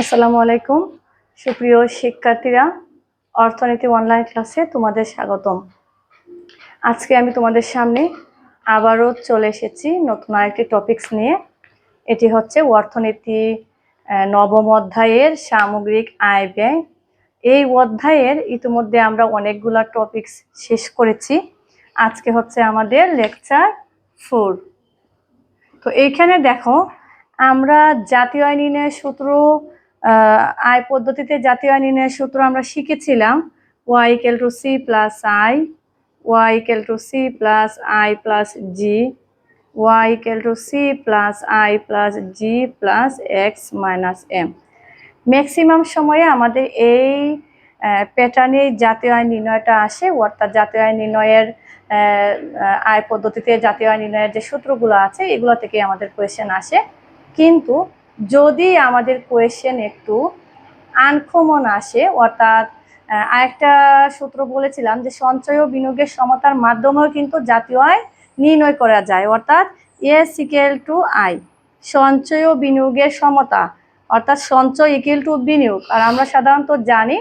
আসসালামু আলাইকুম সুপ্রিয় শিক্ষার্থীরা, অর্থনীতি অনলাইন ক্লাসে তোমাদের স্বাগতম। আজকে আমি তোমাদের সামনে আবারও চলে এসেছি নতুন আরেকটি টপিকস নিয়ে। এটি হচ্ছে অর্থনীতি নবম অধ্যায়ের সামগ্রিক আয় ব্যয়। এই অধ্যায়ের ইতিমধ্যে আমরা অনেকগুলা টপিকস শেষ করেছি। আজকে হচ্ছে আমাদের লেকচার 4। তো এইখানে দেখো, আমরা জাতীয় আয় নির্ণয়ের সূত্র, আয় পদ্ধতিতে জাতীয় আয় নির্ণয়ের সূত্র আমরা শিখেছিলাম। y = c + i, y = c + i + g, y = c + i + g + x - m। Maximum সময়ে আমাদের এই প্যাটার্নে জাতীয় আয় নির্ণয়টা আসে, অর্থাৎ জাতীয় আয় নির্ণয়ের আয় পদ্ধতিতে জাতীয় আয় নির্ণয়ের যে সূত্রগুলো আছে এগুলো থেকে আমাদের কোয়েশ্চেন আসে। কিন্তু যদি আমাদের কোয়েশ্চেন একটু আনকমন আসে, অর্থাৎ আরেকটা সূত্র বলেছিলাম যে সঞ্চয় ও বিনিয়োগের সমতার মাধ্যমেও কিন্তু জাতীয় আয় নির্ণয় করা যায়, অর্থাৎ S = I, সঞ্চয় ও বিনিয়োগের সমতা, অর্থাৎ সঞ্চয় = বিনিয়োগ। আর আমরা সাধারণত জানি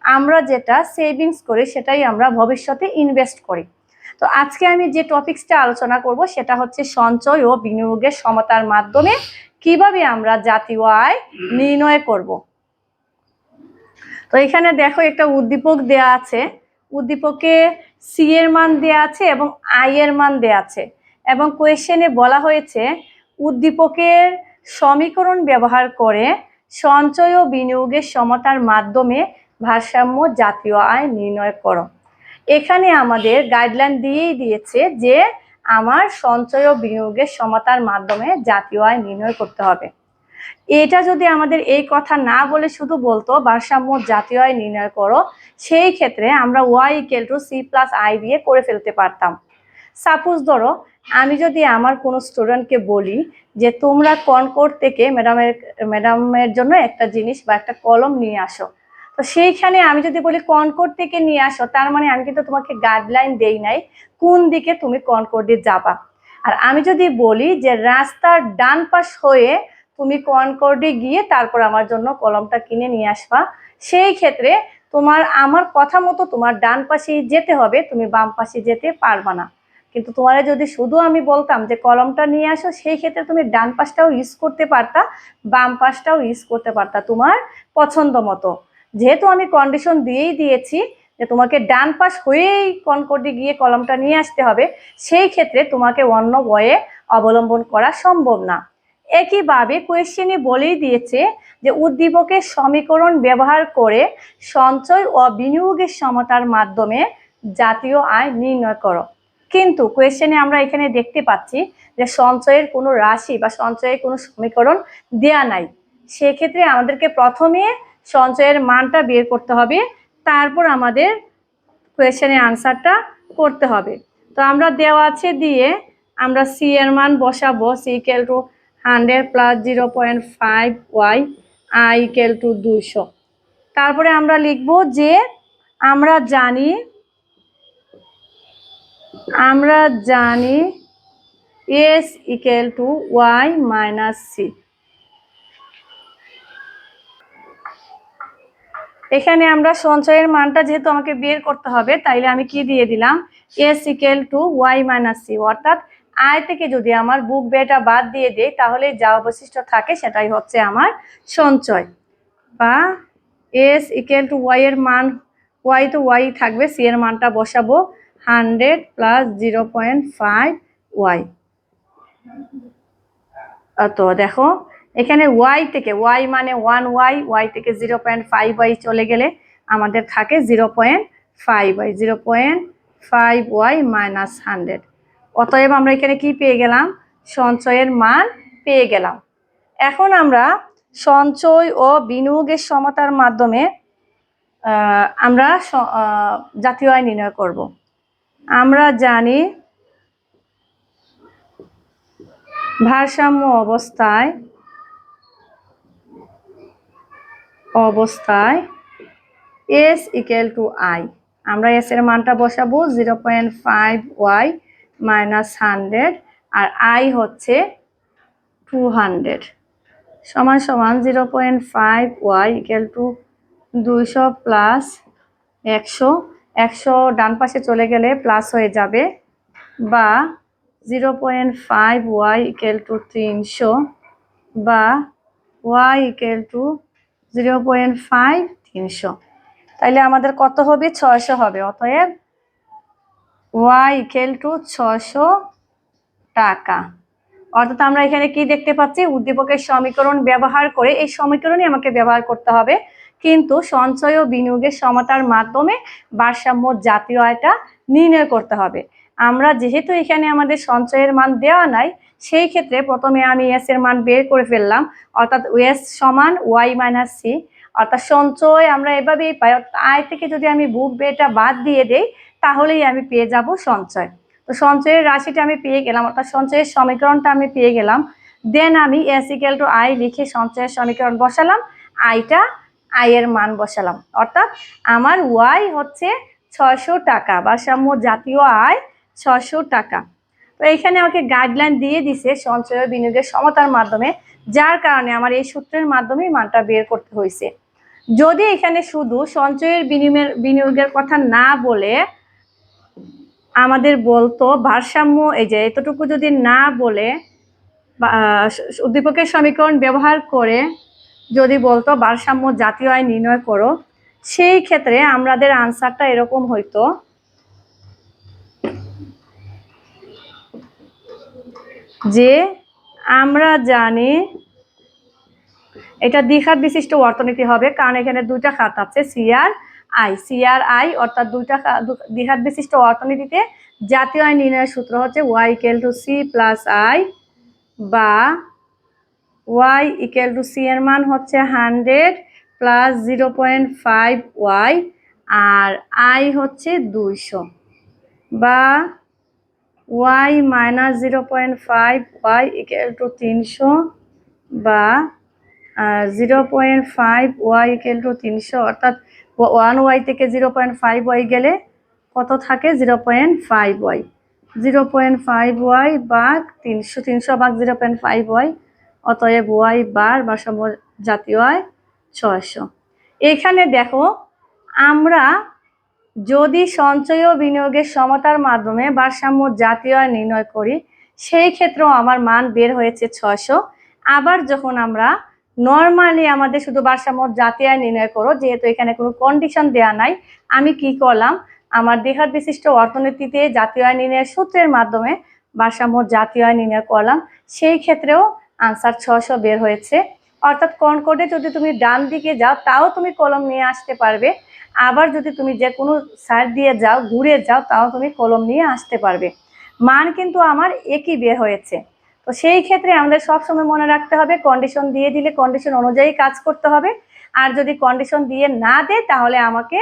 আমরা যেটা সেভিংস করি সেটাই আমরা ভবিষ্যতে ইনভেস্ট করি। তো আজকে আমি যে টপিকসটা আলোচনা করব সেটা হচ্ছে সঞ্চয় ও বিনিয়োগের সমতার মাধ্যমে কিভাবে আমরা জাতীয় আয় নির্ণয় করব। তো এখানে দেখো, একটা উদ্দীপক দেয়া আছে, উদ্দীপকে সি এর মান দেয়া আছে এবং আই এর মান দেয়া আছে, এবং কোয়েশ্চেনে বলা হয়েছে উদ্দীপকের সমীকরণ ব্যবহার করে সঞ্চয় ও বিনিয়োগের সমতার মাধ্যমে ভারসাম্য জাতীয় আয় নির্ণয় করো। এখানে আমাদের গাইডলাইন দিয়েই দিয়েছে যে আমার সঞ্চয় ও বিনিয়োগের সমতার মাধ্যমে জাতীয় আয় নির্ণয় করতে হবে। এটা যদি আমাদের এই কথা না বলে শুধু বলতো ভারসাম্য জাতীয় আয় নির্ণয় করো, সেই ক্ষেত্রে আমরা y = c + i দিয়ে করে ফেলতে পারতাম। সাপোজ ধরো, আমি যদি আমার কোনো স্টুডেন্টকে বলি যে তোমরা কনকর্ড থেকে ম্যাডামের জন্য একটা জিনিস বা একটা কলম নিয়ে আসো, তো সেইখানে আমি যদি বলি কনকর্ড থেকে নিয়ে আসো, তার মানে আমি কিন্তু তোমাকে গাইডলাইন দেই নাই কোন দিকে তুমি কনকর্ডে যাবা। আর আমি যদি বলি যে রাস্তার ডান পাশ হয়ে তুমি কনকর্ডে গিয়ে তারপর আমার জন্য কলমটা কিনে নিয়ে আসবা, সেই ক্ষেত্রে তোমার আমার কথা মতো তোমার ডান পাশে যেতে হবে, তুমি বাম পাশে যেতে পারবা না। কিন্তু তোমার যদি শুধু আমি বলতাম যে কলমটা নিয়ে আসো, সেই ক্ষেত্রে তুমি ডান পাশটাও ইউজ করতে পারতা, বাম পাশটাও ইউজ করতে পারতা তোমার পছন্দ মতো। যেহেতু আমি কন্ডিশন দিয়েই দিয়েছি যে তোমাকে ডান পাশ হয়েই কনকর্ডে গিয়ে কলমটা নিয়ে আসতে হবে, সেই ক্ষেত্রে তোমাকে অন্য ওয়ে অবলম্বন করা সম্ভব না। একইভাবে কোয়েশ্চেনে বলেই দিয়েছে যে উদ্দীপকের সমীকরণ ব্যবহার করে সঞ্চয় ও বিনিয়োগের সমতার মাধ্যমে জাতীয় আয় নির্ণয় করো। কিন্তু কোয়েশ্চেনে আমরা এখানে দেখতে পাচ্ছি যে সঞ্চয়ের কোনো রাশি বা সঞ্চয়ের কোনো সমীকরণ দেয়া নাই। সেক্ষেত্রে আমাদেরকে প্রথমে সঞ্চয়ের মানটা বের করতে হবে, তারপর আমাদের কোয়েশ্চেনের আনসারটা করতে হবে। তো আমরা দেওয়া আছে দিয়ে আমরা সি এর মান বসাবো, c = 100 + 0.5y, i = 200। তারপরে আমরা লিখব যে আমরা জানি s = y - c। এখানে আমরা সঞ্চয়ের মানটা যেহেতু আমাকে বের করতে হবে, তাইলে আমি কি দিয়ে দিলাম, s = y - c, অর্থাৎ আয় থেকে যদি আমার বুক ব্যয়টা বাদ দিয়ে দেই তাহলে যা অবশিষ্ট থাকে সেটাই হচ্ছে আমার সঞ্চয়। বা s = y এর মান, y তো y থাকবে, c এর মানটা বসাবো 100 + 0.5y। তো দেখো, এখানে y থেকে, y মানে 1y, y থেকে 0.5y চলে গেলে আমাদের থাকে 0.5y, 0.5y - 100। অতএব আমরা এখানে কি পেয়ে গেলাম, সঞ্চয়ের মান পেয়ে গেলাম। এখন আমরা সঞ্চয় ও বিনিয়োগের সমতার মাধ্যমে আমরা জাতীয় আয় নির্ণয় করব। আমরা জানি ভারসাম্য অবস্থায় s = I, আমরা s এর মানটা বসাবো 0.5y - 100, আর I হচ্ছে 200। সমান সমান 0.5y ইকুয়াল টু 200 প্লাস 100, 100 ডান পাশে চলে গেলে প্লাস হয়ে যাবে, বা 0.5y ইকুয়াল টু 300, বা y ইকুয়াল টু 0.5 300। তাইলে আমাদের কত হবে? 600 হবে। অতএব y ইকুয়াল টু 600 টাকা। অর্থাৎ আমরা এখানে কি দেখতে পাচ্ছি? উদ্দীপকের সমীকরণ ব্যবহার করে, এই সমীকরণই আমাকে ব্যবহার করতে হবে, কিন্তু সঞ্চয় ও বিনিয়োগের সমতার মাধ্যমে ভারসাম্য জাতীয় আয়টা নির্ণয় করতে হবে। আমরা যেহেতু এখানে আমাদের সঞ্চয়ের মান দেওয়া নাই, সেই ক্ষেত্রে প্রথমে আমি এস এর মান বের করে ফেললাম, অর্থাৎ এস সমান ওয়াই মাইনাস সি। অর্থাৎ সঞ্চয় আমরা এভাবেই পাই। আয় থেকে যদি আমি বুক ব্যয়টা বাদ দিয়ে দেই, তাহলেই আমি পেয়ে যাব সঞ্চয়। তো সঞ্চয়ের রাশিটা আমি পেয়ে গেলাম, অর্থাৎ সঞ্চয়ের সমীকরণটা আমি পেয়ে গেলাম। দেন আমি এস ইকুয়াল টু আই লিখে সঞ্চয়ের সমীকরণ বসালাম, আইটা আয়ের মান বসালাম। অর্থাৎ আমার ওয়াই হচ্ছে 600 টাকা, ভারসাম্য জাতীয় আয় 600 টাকা। তো এইখানে আমাকে গাইডলাইন দিয়ে দিছে সঞ্চয় ও বিনিয়োগের সমতার মাধ্যমে, যার কারণে আমার এই সূত্রের মাধ্যমে মানটা বের করতে হয়েছে। যদি এখানে শুধু সঞ্চয়ের বিনিয়োগের কথা না বলে আমাদের বলতো ভারসাম্য, এই যে এতটুকু যদি না বলে উদ্দীপকের সমীকরণ ব্যবহার করে যদি বলতো ভারসাম্য জাতীয় আয় নির্ণয় করো, সেই ক্ষেত্রে আমাদের আনসারটা এরকম হইতো যে আমরা জানি এটা দ্বিঘাত বিশিষ্ট অর্থনীতি হবে, কারণ এখানে দুইটা খাত আছে, সিআর আই, অর্থাৎ দুইটা দ্বিঘাত বিশিষ্ট অর্থনীতিতে জাতীয় আয় নির্ণয়ের সূত্র হচ্ছে Y equal to C plus I, বা ওয়াই ইকুয়াল টু সি এর মান হচ্ছে 100 প্লাস 0.5y, আর আই হচ্ছে 200, বা Y minus 0.5y equal to 300, বা 0.5y ইকুয়াল টু 300। অর্থাৎ 1y থেকে 0.5y গেলে কত থাকে? 0.5y, 0.5y ভাগ 300, 300 ভাগ 0.5y, অতএব ওয়াই বার ভারসাম্য জাতীয় আয় 600। এখানে দেখো, আমরা যদি সঞ্চয় ও বিনিয়োগের সমতার মাধ্যমে ভারসাম্য জাতীয় আয় নির্ণয় করি, সেই ক্ষেত্রেও আমার মান বের হয়েছে 600। আবার যখন আমরা নর্মালি আমাদের শুধু ভারসাম্য জাতীয় আয় নির্ণয় করো, যেহেতু এখানে কোনো কন্ডিশন দেওয়া নাই, আমি কি করলাম, আমার দ্বিঘাত বিশিষ্ট অর্থনীতিতে জাতীয় আয় নির্ণয়ের সূত্রের মাধ্যমে ভারসাম্য জাতীয় আয় নির্ণয় করলাম, সেই ক্ষেত্রেও আনসার 600 বের হয়েছে। অর্থাৎ কনকর্ডে যদি তুমি ডান দিকে যাও, তাও তুমি কলম নিয়ে আসতে পারবে, আবার যদি তুমি যে কোনো সাইড দিয়ে যাও, ঘুরে যাও, তাও তুমি কলম নিয়ে আসতে পারবে। মান কিন্তু আমার একই বের হয়েছে। তো সেই ক্ষেত্রে আমাদের সবসময় মনে রাখতে হবে, কন্ডিশন দিয়ে দিলে কন্ডিশন অনুযায়ী কাজ করতে হবে, আর যদি কন্ডিশন দিয়ে না দেয়, তাহলে আমাকে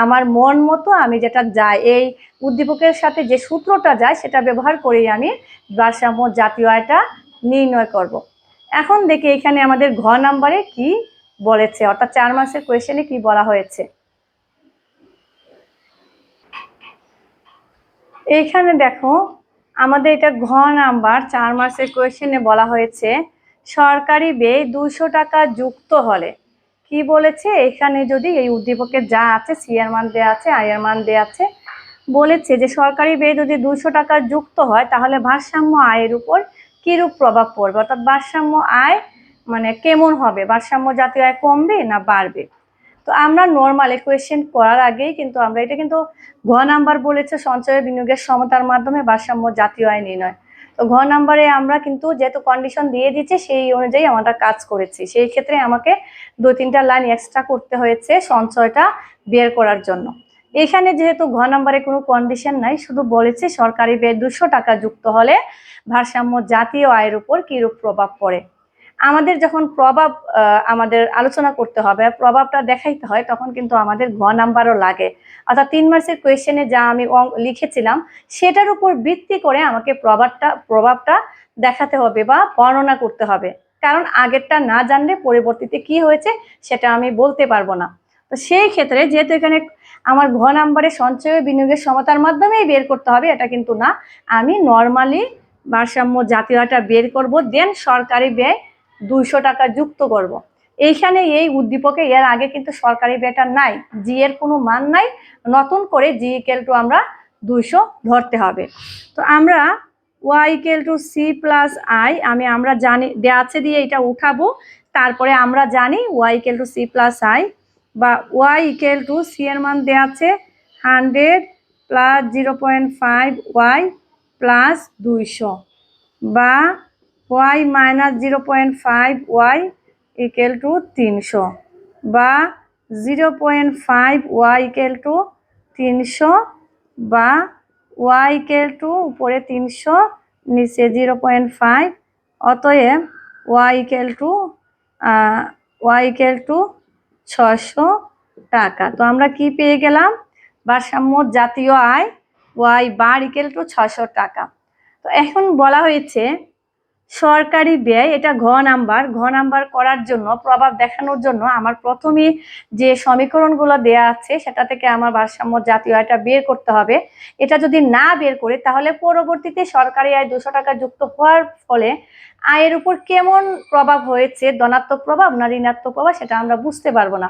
আমার মন মতো আমি যেটা যাই, এই উদ্দীপকের সাথে যে সূত্রটা যায় সেটা ব্যবহার করেই আমি ভারসাম্য জাতীয় আয়টা নির্ণয় করব। এখন দেখি এখানে আমাদের ঘ নাম্বারে কি বলেছে, অর্থাৎ 4 মার্কসের কোয়েশ্চেনে কি বলা হয়েছে। এইখানে দেখো, আমাদের এটা ঘ নাম্বার 4 মার্কসের কোয়েশ্চেনে বলা হয়েছে সরকারি ব্যয় 200 টাকা যুক্ত হলে। কি বলেছে এখানে? যদি এই উদ্দীপকে যা আছে, সি এর মান দেওয়া আছে, আই এর মান দেওয়া আছে, বলেছে যে সরকারি ব্যয় যদি 200 টাকা যুক্ত হয়, তাহলে ভারসাম্য আয়ের উপর কিরূপ প্রভাব পড়বে, অর্থাৎ ভারসাম্য আয় মানে কেমন হবে, ভারসাম্য জাতীয় আয় কমবে না বাড়বে। তো আমরা নর্মাল কোয়েশ্চেন করার আগেই কিন্তু আমরা এটা কিন্তু ঘ নাম্বার বলেছে সঞ্চয় বিনিয়োগের সমতার মাধ্যমে ভারসাম্য জাতীয় আয় নির্ণয়। তো ঘ নাম্বারে আমরা কিন্তু যেহেতু কন্ডিশন দিয়ে দিচ্ছে, সেই অনুযায়ী আমরা কাজ করেছি, সেই ক্ষেত্রে আমাকে 2-3টা লাইন এক্সট্রা করতে হয়েছে সঞ্চয়টা বের করার জন্য। এখানে যেহেতু ঘ নাম্বারে কোনো কন্ডিশন নাই, শুধু বলেছে সরকারি ব্যয় 200 টাকা যুক্ত হলে ভারসাম্য জাতীয় আয়ের উপর কিরূপ প্রভাব পড়ে। আমাদের যখন প্রভাব আমাদের আলোচনা করতে হবে, প্রভাবটা দেখাইতে হয়, তখন কিন্তু আমাদের ঘ নাম্বারও লাগে। অর্থাৎ 3 মার্কসের কোয়েশ্চেনে যা আমি লিখেছিলাম, সেটার উপর ভিত্তি করে আমাকে প্রভাবটা দেখাতে হবে বা বর্ণনা করতে হবে, কারণ আগেরটা না জানলে পরবর্তীতে কি হয়েছে সেটা আমি বলতে পারবো না। তো সেই ক্ষেত্রে যেহেতু এখানে আমার ঘ নাম্বারে সঞ্চয় বিনিয়োগের সমতার মাধ্যমেই বের করতে হবে, এটা কিন্তু না, আমি নর্মালি ভারসাম্য জাতীয়টা বের করব, দেন সরকারি ব্যয় 200 টাকা যুক্ত করব। এইখানে এই উদ্দীপকে এর আগে কিন্তু সরকারি ব্যয়টা নাই, জি এর কোনো মান নাই, নতুন করে জি ইকুয়াল টু আমরা 200 ধরতে হবে। তো আমরা y equal to c plus i আমরা জানি দেওয়া আছে দিয়ে এটা উঠাবো, তারপরে আমরা জানি y equal to c plus i বা y ইকুয়াল টু c এর মান দেওয়া আছে 100 প্লাস 0.5 y প্লাস 200 বা y minus 0.5 y equal to 300 বা 0.5 y ইকুয়াল টু 300 বা y ইকুয়াল টু উপরে 300 নিচে 0.5, অতএব y ইকুয়াল টু 600 টাকা। তো আমরা কি পেয়ে গেলাম? ভারসাম্য জাতীয় আয় y বার ইকুয়াল টু 600 টাকা। তো এখন বলা হয়েছে সরকারি ব্যয়, এটা ঘ নাম্বার করার জন্য, প্রভাব দেখানোর জন্য আমার প্রথমে যে সমীকরণগুলো দেয়া আছে সেটা থেকে আমার ভারসাম্য জাতীয় আয়টা বের করতে হবে। এটা যদি না বের করি তাহলে পরবর্তীতে সরকারি আয় 200 টাকা যুক্ত হওয়ার ফলে আয়ের উপর কেমন প্রভাব হয়েছে, ধনাত্মক প্রভাব না ঋণাত্মক প্রভাব, সেটা আমরা বুঝতে পারবো না।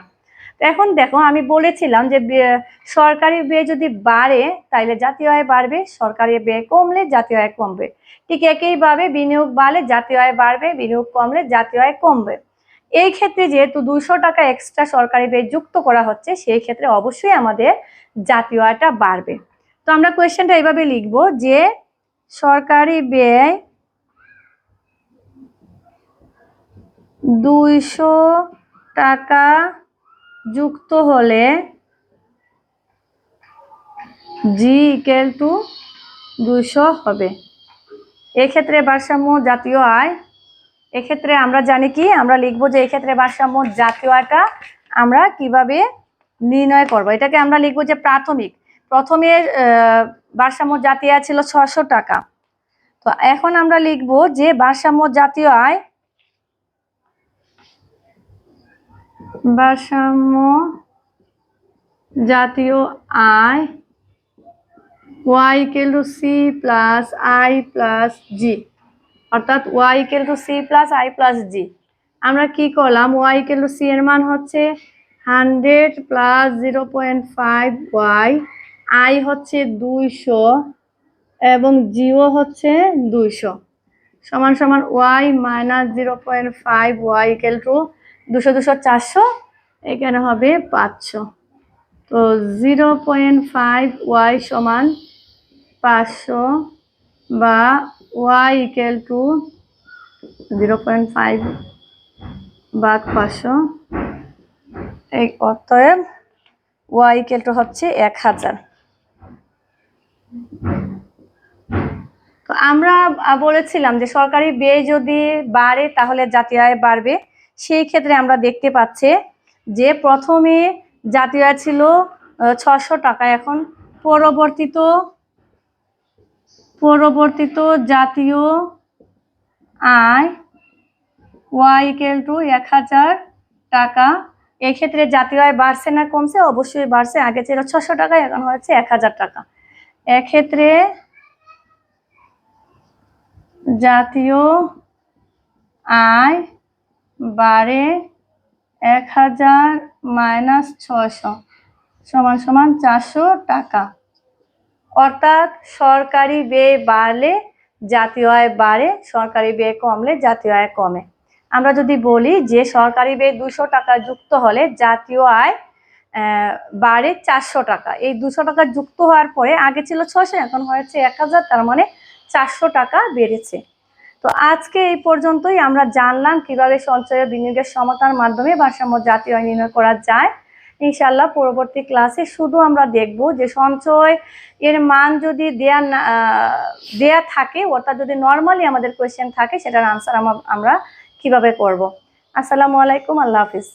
এখন দেখো আমি বলেছিলাম যে সরকারি ব্যয় যদি বাড়ে তাহলে জাতীয় আয় বাড়বে, সরকারি ব্যয় কমলে জাতীয় আয় কমবে। ঠিক একইভাবে বিনিয়োগ বাড়লে জাতীয় আয় বাড়বে, বিনিয়োগ কমলে জাতীয় আয় কমবে। এই ক্ষেত্রে যেহেতু 200 টাকা এক্সট্রা সরকারি ব্যয় যুক্ত করা হচ্ছে, সেই ক্ষেত্রে অবশ্যই আমাদের জাতীয় আয়টা বাড়বে। তো আমরা কোয়েশ্চেনটা এইভাবে লিখব যে সরকারি ব্যয় 200 টাকা যুক্ত হলে জি ইকুয়াল টু 200 হবে। এক্ষেত্রে ভারসাম্য জাতীয় আয়, এক্ষেত্রে আমরা জানি কি, আমরা লিখবো যে এক্ষেত্রে ভারসাম্য জাতীয় আয়টা আমরা কিভাবে নির্ণয় করব। এটাকে আমরা লিখবো যে প্রথমে ভারসাম্য জাতীয় আয় ছিল 600 টাকা। তো এখন আমরা লিখবো যে ভারসাম্য জাতীয় আয় y equal to c plus i plus g, অর্থাৎ y equal to c plus i plus g। আমরা কি করলাম, y ইকুয়াল টু c এর মান হচ্ছে 100 প্লাস 0.5 y, i হচ্ছে 200 এবং জিও হচ্ছে 200 সমান সমান y minus 0.5 y equal to 200 200 400, এখানে হবে 500। তো 0.5 y সমান 500 বা y ইকুয়াল টু 0.5 ভাগ 500, এই অতএব y ইকুয়াল টু হচ্ছে 1000। তো আমরা বলেছিলাম যে সরকারি ব্যয় যদি বাড়ে তাহলে জাতীয় আয় বাড়বে। সেই ক্ষেত্রে আমরা দেখতে পাচ্ছি যে প্রথমে জাতীয় আয় ছিল 600 টাকা, এখন পরবর্তীত জাতীয় আয় y ইকুয়াল টু 1000 টাকা। এক্ষেত্রে জাতীয় আয় বাড়ছে না কমছে? অবশ্যই বাড়ছে, আগে ছিল 600 টাকা, এখন হচ্ছে 1000 টাকা। এক্ষেত্রে জাতীয় আয় বাড়ে 1000 মাইনাস 600 সমান সমান 400 টাকা। অর্থাৎ সরকারি ব্যয় বাড়লে জাতীয় আয় বাড়ে, সরকারি ব্যয় কমলে জাতীয় আয় কমে। আমরা যদি বলি যে সরকারি ব্যয় 200 টাকা যুক্ত হলে জাতীয় আয় বাড়ে 400 টাকা, এই 200 টাকা যুক্ত হওয়ার পরে আগে ছিল 600, এখন হয়েছে 1000, তার মানে 400 টাকা বেড়েছে। তো আজকে এই পর্যন্তই। আমরা জানলাম কিভাবে সঞ্চয় ও বিনিয়োগের সমতার মাধ্যমে ভারসাম্য জাতীয় আয় নির্ণয় করা যায়। ইনশাআল্লাহ পরবর্তী ক্লাসে শুধু আমরা দেখব যে সঞ্চয় এর মান যদি দেয়া থাকে, অর্থাৎ যদি নর্মালি আমাদের কোয়েশ্চেন থাকে, সেটার আনসার আমরা কিভাবে করব। আসসালামু আলাইকুম, আল্লাহ হাফিজ।